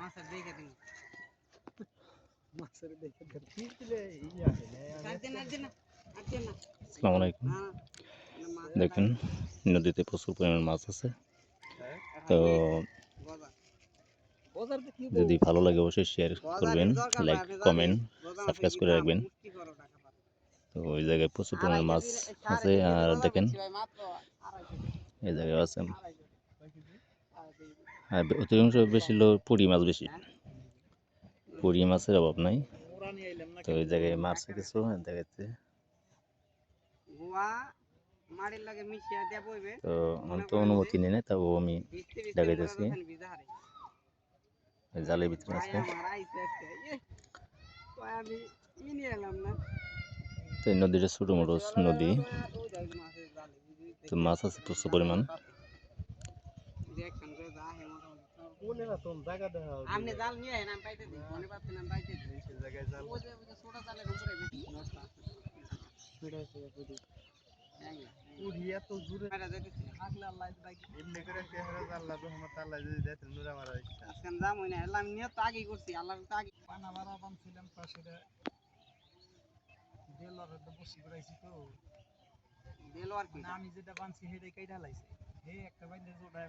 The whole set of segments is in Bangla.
আসসালামু আলাইকুম। দেখেন নদীতে প্রচুর পরিমাণ মাছ আছে। তো যদি ভালো লাগে অবশ্যই শেয়ার করবেন, লাইক কমেন্ট সাবস্ক্রাইব করে রাখবেন। তো ওই জায়গায় প্রচুর পরিমাণ মাছ আছে। আর দেখেন এই জায়গায় আছে, আর অধিকাংশ বেশি হলো পুঁটি মাছ, বেশি পুঁটি মাছের অভাব নাই। তো এই জায়গায় মারছে কিছু দেখাচ্ছে। তো আমি তো অনুমতি নিই না, তাও আমি দেখাইতেছি জালের ভিতরে আছে। তো এই নদীটা ছোট মোটো নদী, তো মাছ আছে প্রচুর পরিমাণ। আমি যেটা বানছি সেটাই কাইটা লাইছে, হে একটা বাইলে ওটা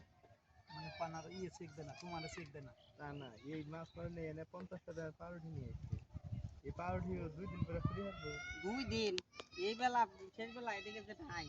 মানে পানার চেক দেয় না, তোমার চেক দেয় না। না এই মাছ পারলে এনে 50 টাকা পাউরুটি নিয়ে এসেছি। এই পাউরুটি 2 দিন পরে ফ্রি হবে। 2 দিন এই বেলা শেষ বেলা এদিকে যেটা আই